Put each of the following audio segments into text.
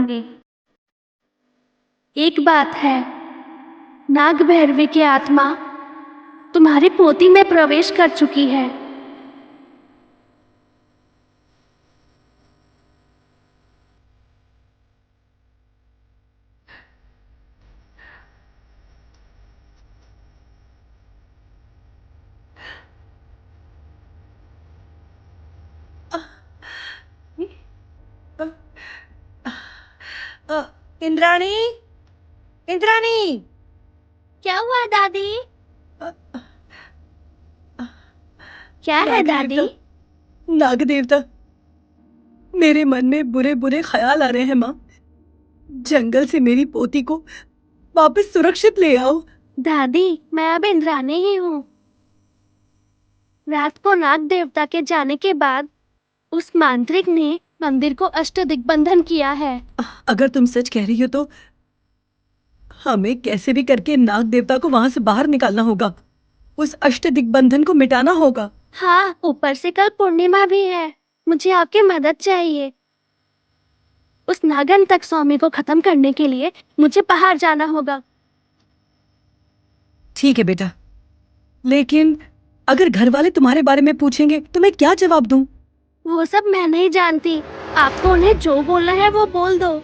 होंगे। एक बात है, नाग भैरवी की आत्मा तुम्हारी पोती में प्रवेश कर चुकी है। इंद्राणी, इंद्राणी। क्या हुआ दादी? क्या है दादी? नाग देवता, मेरे मन में बुरे बुरे ख्याल आ रहे हैं माँ। जंगल से मेरी पोती को वापस सुरक्षित ले आओ। दादी, मैं अब इंद्राणी ही हूँ। रात को नाग देवता के जाने के बाद उस मांत्रिक ने मंदिर को अष्टदिग्बंधन किया है। अगर तुम सच कह रही हो तो हमें कैसे भी करके नाग देवता को वहां से बाहर निकालना होगा। उस अष्टदिग्बंधन को मिटाना होगा। हाँ, ऊपर से कल पूर्णिमा भी है। मुझे आपकी मदद चाहिए। उस नागंतक स्वामी को खत्म करने के लिए मुझे बाहर जाना होगा। ठीक है बेटा, लेकिन अगर घर वाले तुम्हारे बारे में पूछेंगे तो मैं क्या जवाब दूं? वो सब मैं नहीं जानती। आपको उन्हें जो बोलना है वो बोल दो।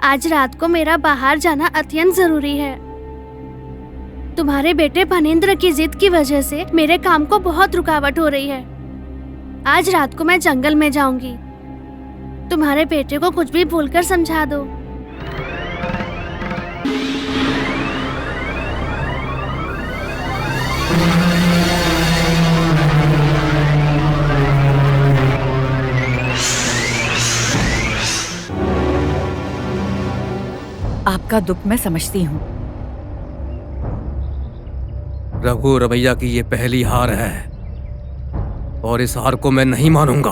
आज रात को मेरा बाहर जाना अत्यंत जरूरी है। तुम्हारे बेटे फणींद्र की जिद की वजह से मेरे काम को बहुत रुकावट हो रही है। आज रात को मैं जंगल में जाऊंगी। तुम्हारे बेटे को कुछ भी भूलकर समझा दो। आपका दुख मैं समझती हूँ। रघु रवैया की ये पहली हार है और इस हार को मैं नहीं मानूंगा।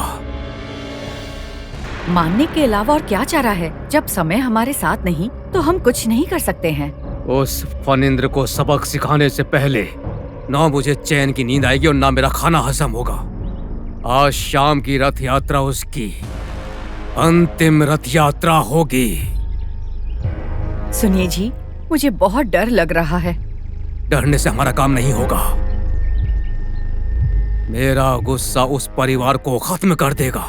मानने के अलावा और क्या चारा है? जब समय हमारे साथ नहीं तो हम कुछ नहीं कर सकते हैं। उस फणींद्र को सबक सिखाने से पहले ना मुझे चैन की नींद आएगी और ना मेरा खाना हजम होगा। आज शाम की रथ यात्रा उसकी अंतिम रथ यात्रा होगी। सुनिए जी, मुझे बहुत डर लग रहा है। डरने से हमारा काम नहीं होगा। मेरा गुस्सा उस परिवार को खत्म कर देगा।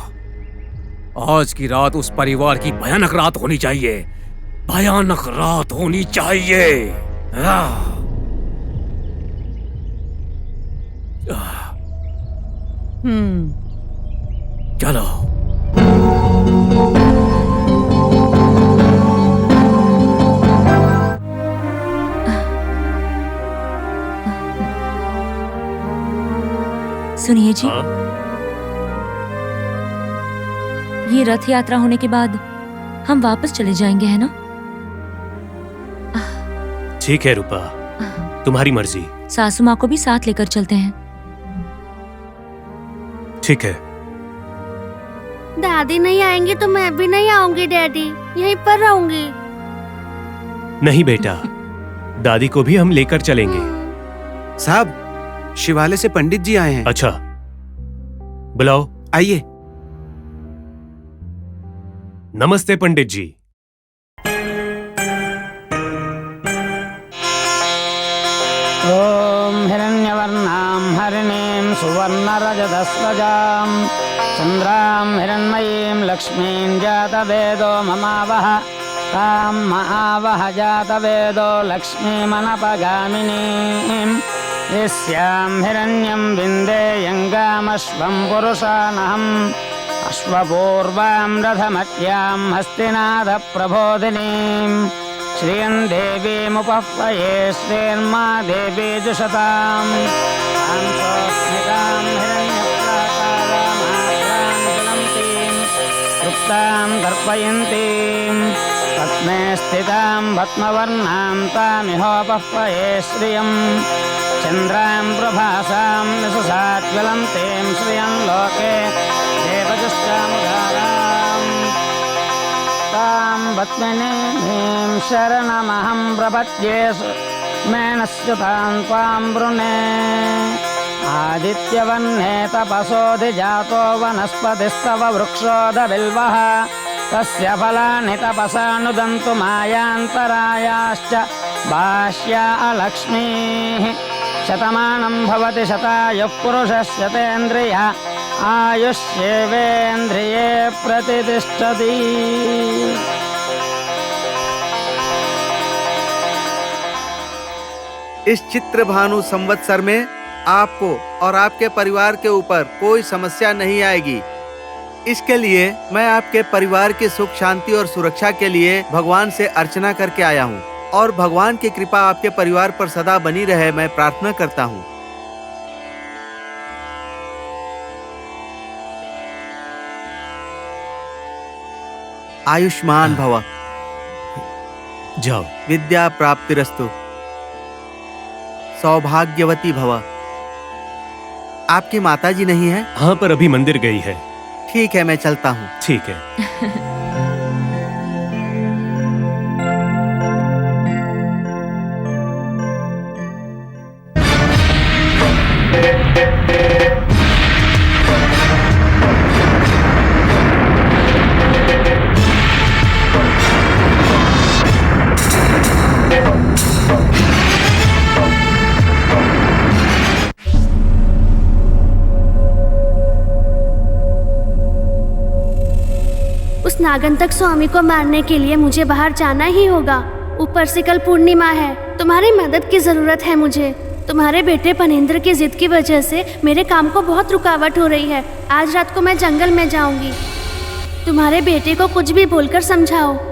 आज की रात उस परिवार की भयानक रात होनी चाहिए। भयानक रात होनी चाहिए। चलो। सुनिए जी, ये रथ यात्रा होने के बाद हम वापस चले जाएंगे, है ना? ठीक है रूपा, तुम्हारी मर्जी। सासू माँ को भी साथ लेकर चलते हैं। ठीक है। दादी नहीं आएंगी तो मैं भी नहीं आऊंगी डैडी, यहीं पर रहूंगी। नहीं बेटा, दादी को भी हम लेकर चलेंगे। साहब, शिवालय से पंडित जी आए हैं। अच्छा, बुलाओ। आइए। नमस्ते पंडित जी। ओम हिरण्यवर्णां हरिणीं सुवर्णरजतस्रजां चन्द्रां हिरण्मयीं लक्ष्मीं जातवेदो ममावह तां महावह जातवेदो लक्ष्मीमनपगामिनीं यस्यां हिरण्यं विन्देयङ्गामश्वं पुरुषानहम् अश्वपूर्वां रथमत्यां हस्तिनाथप्रबोधिनीं श्रियं देवीमुपह्वये श्रीर्मा देवी जुषताम् तां सोऽस्मितां हिरण्यप्राकारामाद्रां ज्वलन्तीं तृप्तां दर्पयन्तीं पद्मे स्थितां भस्मवर्णां तामिहोपह्वये श्रियं चन्द्रां प्रभासां यशसाज्वलन्तीं श्रियं लोके देवजुष्टामुदाराम् तां पद्मिनीं शरणमहं प्रपद्ये मेनस्यतां त्वां वृणे आदित्यवन्ने तपसोऽधिजातो वनस्पतिस्तव वृक्षोदबिल्वः तस्य फलानि तपसा नुदन्तु मायान्तरायाश्च बाह्या अलक्ष्मीः शतमानं भवति शतायुः पुरुषस्य तेन्द्रिय आयुष्येवेन्द्रिये प्रतितिष्ठति। इस चित्र भानु संवत्सर में आपको और आपके परिवार के ऊपर कोई समस्या नहीं आएगी। इसके लिए मैं आपके परिवार की सुख शांति और सुरक्षा के लिए भगवान से अर्चना करके आया हूँ और भगवान की कृपा आपके परिवार पर सदा बनी रहे, मैं प्रार्थना करता हूँ। आयुष्मान भव। जाओ। विद्या प्राप्तिरस्तु। सौभाग्यवती भव। आपकी माताजी नहीं है? हाँ, पर अभी मंदिर गई है। ठीक है, मैं चलता हूँ। ठीक है। उस नागंतक स्वामी को मारने के लिए मुझे बाहर जाना ही होगा। ऊपर से कल पूर्णिमा है। तुम्हारी मदद की जरूरत है मुझे। तुम्हारे बेटे फणींद्र की जिद की वजह से मेरे काम को बहुत रुकावट हो रही है। आज रात को मैं जंगल में जाऊंगी। तुम्हारे बेटे को कुछ भी बोलकर समझाओ।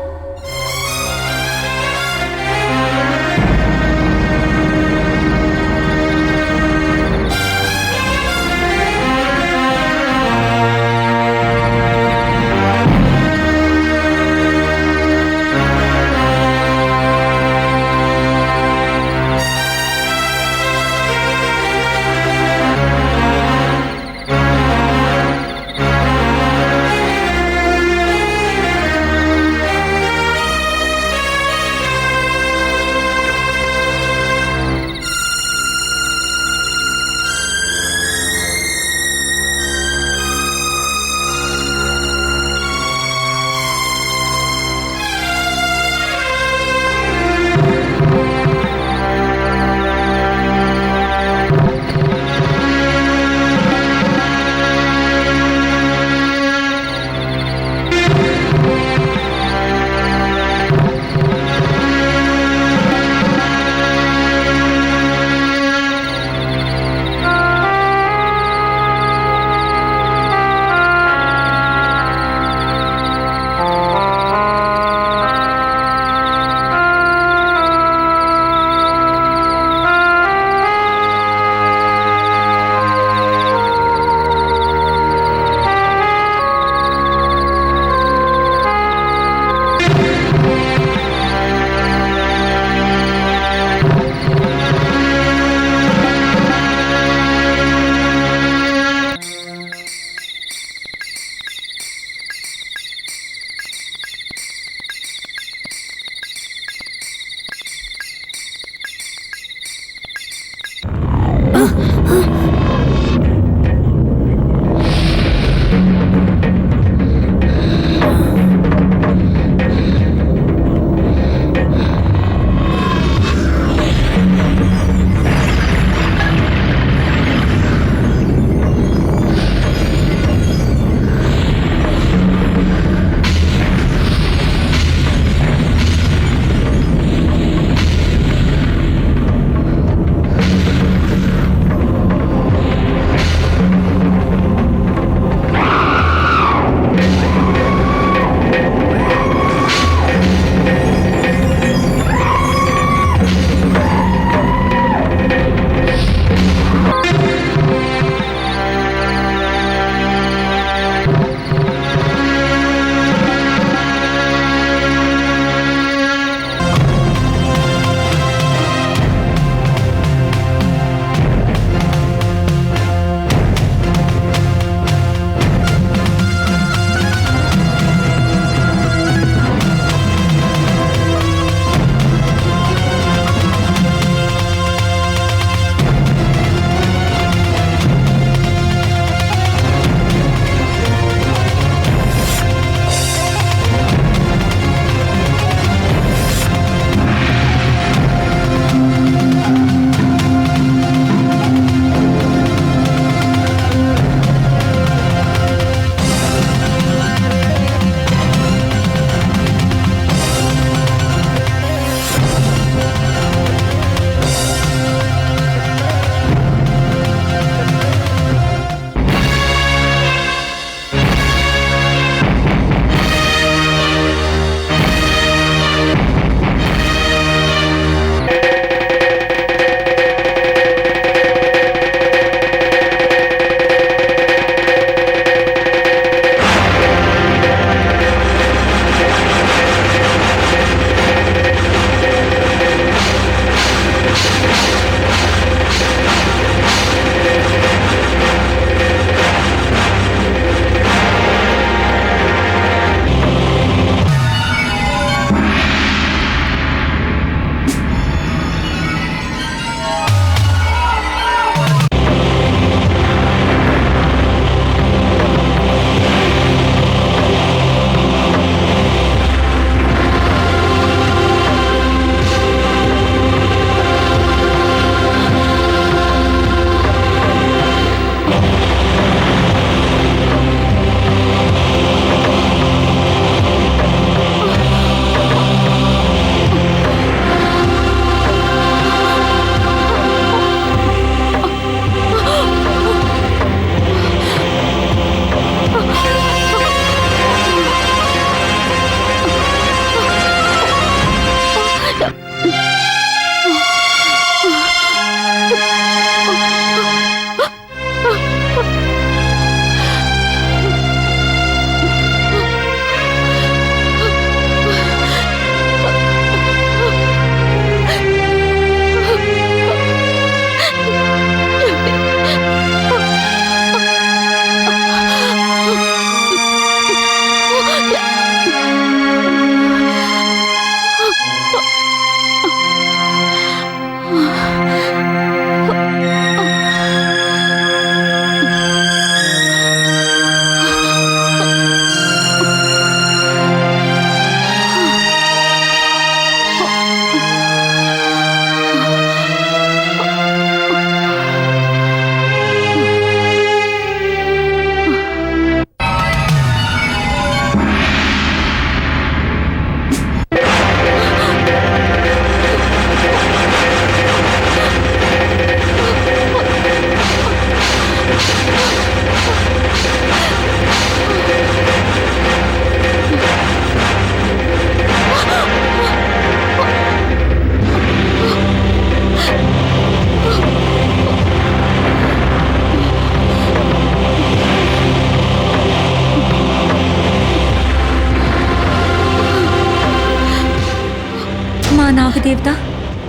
माँ नाग देवता,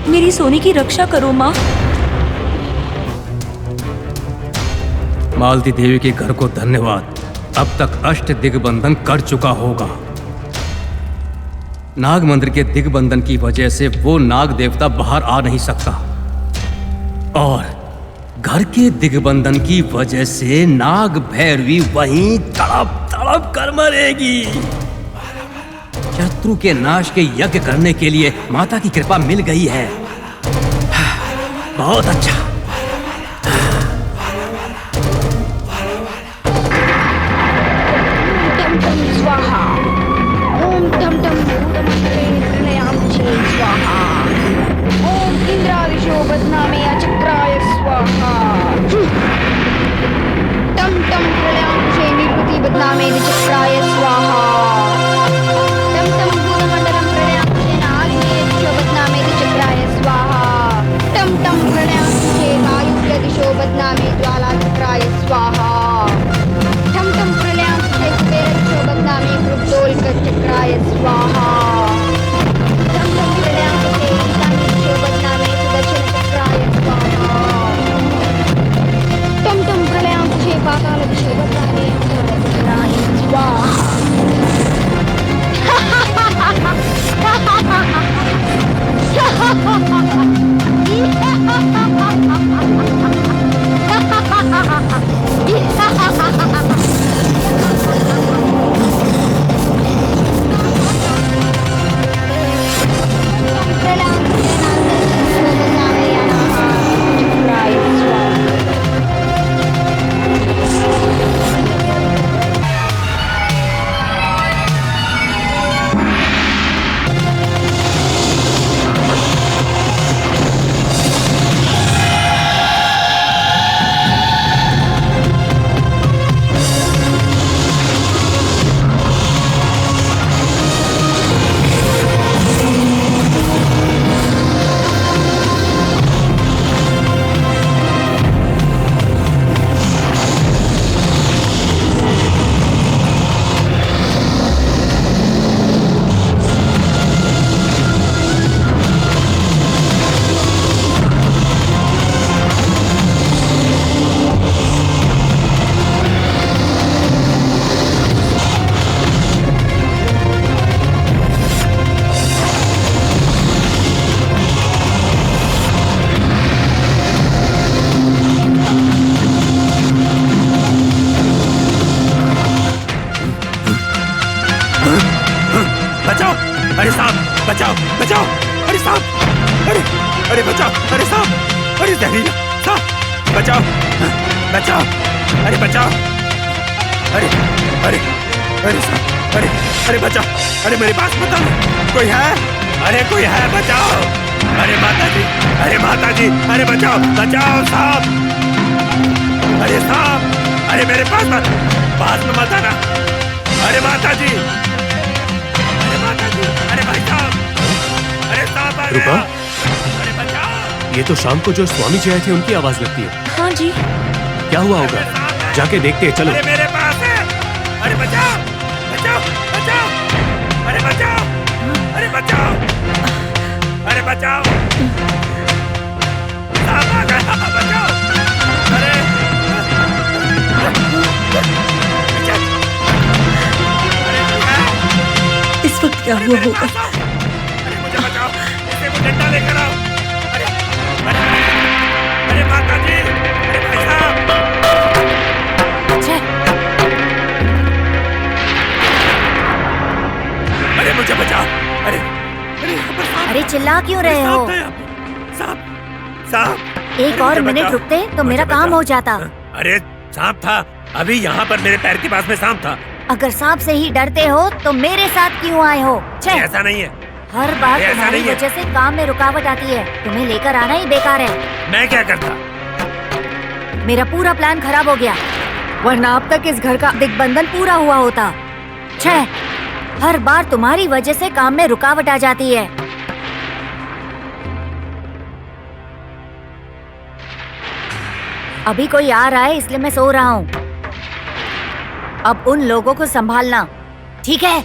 मेरी सोने की रक्षा करो माँ। मालती देवी के घर को धन्यवाद, अब तक अष्ट दिग्बंधन कर चुका होगा। नाग मंदिर के दिग्बंधन की वजह से वो नाग देवता बाहर आ नहीं सकता, और घर के दिग्बंधन की वजह से नाग भैरवी वहीं तड़प तड़प कर मरेगी। शत्रु के नाश के यज्ञ करने के लिए माता की कृपा मिल गई है। बहुत अच्छा। स्वाहा। ओम टम टम स्वाहा। ओम इंद्रादिशो बदनामे अचक्राय स्वाहा। टम टम प्रलयांशे निवृत्ति बदनामे चक्राय स्वाहा। टम टम भूतमंडलम प्रलयांशे नागिनेशो बदनामे चक्राय स्वाहा। टम टम प्रलयांशे वायुव्य दिशो बदनामे ज्वाला चक्राय स्वाहा। टम टम प्रलयांशे कुबेरदिशो बदनामे क्रुद्धोल्क चक्राय स्वाहा। टम टम प्रलयांशे ईशान्यदिशो बदनामे सुदर्शन चक्राय स्वाहा। टम टम प्रलयांशे पातालदिशो बदनामे चक्राय स्वाहा। बचाओ! अरे साहब, बचाओ! बचाओ! अरे साहब! अरे अरे बचाओ! अरे साहब! अरे जहरीला साहब! बचाओ! बचाओ! अरे बचाओ! अरे अरे अरे साहब! अरे अरे बचाओ! अरे मेरे पास बताओ, कोई है? अरे कोई है, बचाओ! अरे माता जी! अरे माता जी! अरे बचाओ! बचाओ साहब! अरे साहब! अरे मेरे पास मत में मत आना! अरे माता जी! अरे भाई साहब! अरे साहब आ गया! अरे बचाओ! ये तो शाम को जो स्वामी जी आए थे उनकी आवाज लगती है। हाँ जी। क्या हुआ होगा? जाके देखते हैं, चलो। अरे मेरे पास है! अरे बचाओ! बचाओ! बचाओ! अरे बचाओ! अरे बचाओ! अरे बचाओ! साहब आ गया! बचाओ! अरे इस वक्त क्या हुआ होगा? अरे मुझे बचाओ! इसे वो डंडा लेकर आओ! अरे अरे अरे माता जी! अरे भाई साहब! अरे मुझे बचाओ! अरे अरे चिल्ला क्यों रहे हो? साहब! साहब! एक और मिनट रुकते तो मेरा काम हो जाता। अरे सांप था, अभी यहाँ पर मेरे पैर के पास में सांप था। अगर सांप से ही डरते हो तो मेरे साथ क्यों आए हो? ऐसा नहीं है। हर बार ऐसा तुम्हारी नहीं है। वजह से काम में रुकावट आती है। तुम्हें लेकर आना ही बेकार है। मैं क्या करता? मेरा पूरा प्लान खराब हो गया, वरना अब तक इस घर का दिग्बंधन पूरा हुआ होता। हर बार तुम्हारी वजह से काम में रुकावट आ जाती है। अभी कोई आ रहा है इसलिए मैं सो रहा हूँ। अब उन लोगों को संभालना, ठीक है?